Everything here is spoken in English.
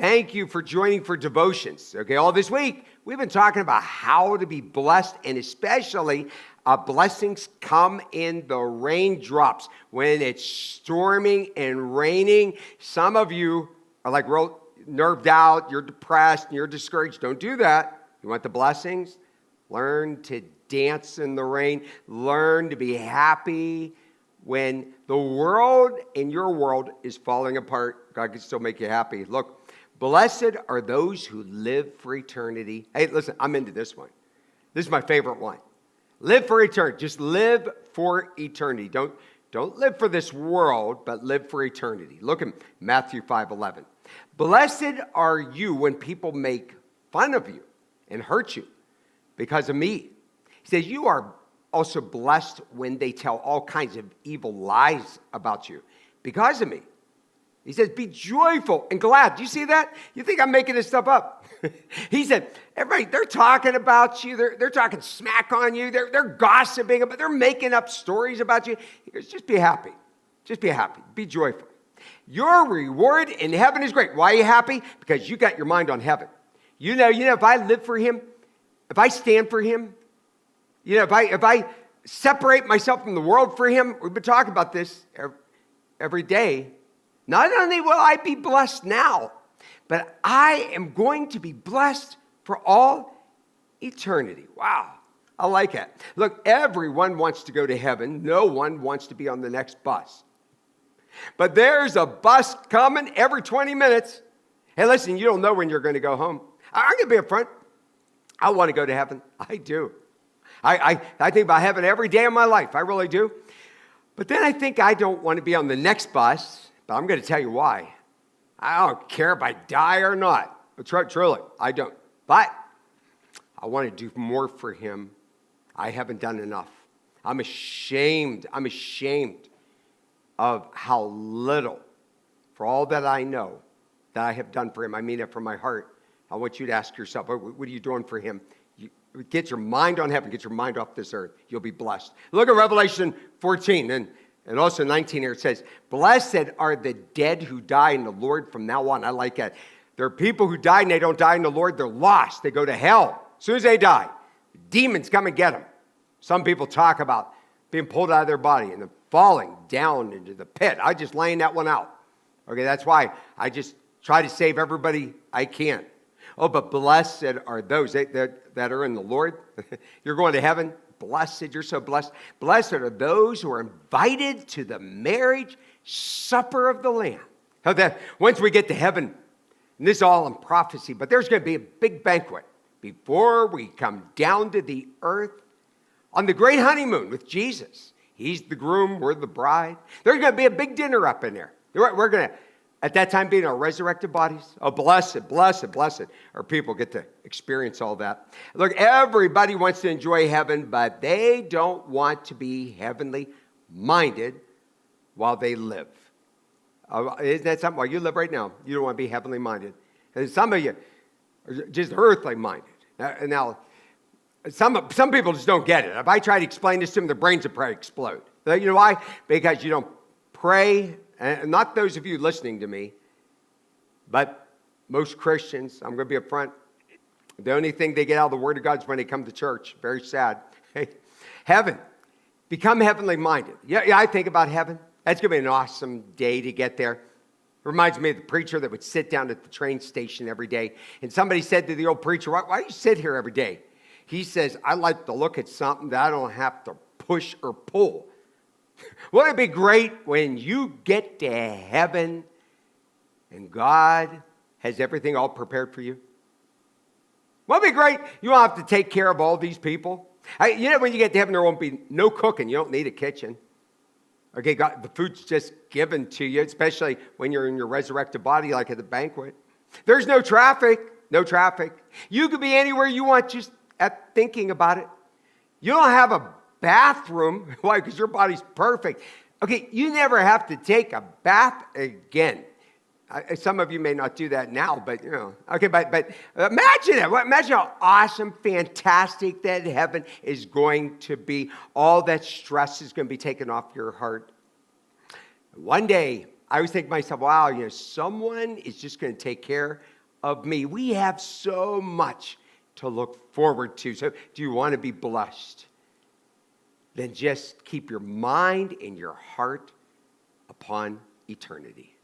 Thank you for joining for devotions. Okay, all this week, we've been talking about how to be blessed, and especially blessings come in the raindrops. When it's storming and raining, some of you are like real nerved out, you're depressed, and you're discouraged. Don't do that. You want the blessings? Learn to dance in the rain. Learn to be happy when the world and your world is falling apart. God can still make you happy. Look, blessed are those who live for eternity. Hey, listen, I'm into this one. This is my favorite one. Live for eternity. Just live for eternity. Don't live for this world, but live for eternity. Look at Matthew 5:11. Blessed are you when people make fun of you and hurt you because of me. He says, you are also blessed when they tell all kinds of evil lies about you because of me. He says, be joyful and glad. Do you see that? You think I'm making this stuff up? He said, everybody, they're talking about you. They're talking smack on you. They're gossiping, but they're making up stories about you. He goes, just be happy. Just be happy. Be joyful. Your reward in heaven is great. Why are you happy? Because you got your mind on heaven. You know, if I live for him, if I stand for him, if I separate myself from the world for him, we've been talking about this every day. Not only will I be blessed now, but I am going to be blessed for all eternity. Wow, I like it. Look, everyone wants to go to heaven. No one wants to be on the next bus. But there's a bus coming every 20 minutes. Hey, listen, you don't know when you're going to go home. I'm going to be up front. I want to go to heaven. I do. I think about heaven every day of my life. I really do. But then I think I don't want to be on the next bus. But I'm going to tell you why. I don't care if I die or not. Truly, I don't. But I want to do more for him. I haven't done enough. I'm ashamed of how little, for all that I know, that I have done for him. I mean it from my heart. I want you to ask yourself, what are you doing for him? Get your mind on heaven. Get your mind off this earth. You'll be blessed. Look at Revelation 14 and also 19 here. It says, blessed are the dead who die in the Lord from now on. I like that. There are people who die and they don't die in the Lord. They're lost. They go to hell. As soon as they die, demons come and get them. Some people talk about being pulled out of their body and then falling down into the pit. I just laying that one out. Okay, that's why I just try to save everybody I can. Oh, but blessed are those that are in the Lord. You're going to heaven. Blessed, you're so blessed. Blessed are those who are invited to the marriage supper of the Lamb. How that once we get to heaven, and this is all in prophecy, but there's going to be a big banquet before we come down to the earth on the great honeymoon with Jesus. He's the groom, we're the bride. There's going to be a big dinner up in there. We're going to, at that time, be in our resurrected bodies. Oh, blessed, blessed, blessed. Our people get to experience all that. Look, everybody wants to enjoy heaven, but they don't want to be heavenly minded while they live. Isn't that something? While you live right now, you don't want to be heavenly minded. And some of you are just earthly minded. Now, some people just don't get it. If I try to explain this to them, their brains would probably explode. You know why? Because you don't pray. And not those of you listening to me, but most Christians, I'm going to be upfront, the only thing they get out of the Word of God is when they come to church. Very sad. Heaven. Become heavenly minded. Yeah, I think about heaven. That's going to be an awesome day to get there. It reminds me of the preacher that would sit down at the train station every day. And somebody said to the old preacher, why do you sit here every day? He says, I like to look at something that I don't have to push or pull. Wouldn't it be great when you get to heaven and God has everything all prepared for you? Wouldn't it be great? You don't have to take care of all these people. When you get to heaven, there won't be no cooking. You don't need a kitchen. Okay, God, the food's just given to you, especially when you're in your resurrected body like at the banquet. There's no traffic. No traffic. You could be anywhere you want just at thinking about it. You don't have a bathroom. Why? Because your body's perfect. Okay, you never have to take a bath again. Some of you may not do that now, but Okay, but imagine it. Imagine how awesome, fantastic that heaven is going to be. All that stress is going to be taken off your heart. One day, I always think to myself, wow, someone is just going to take care of me. We have so much to look forward to. So do you want to be blessed? Then just keep your mind and your heart upon eternity.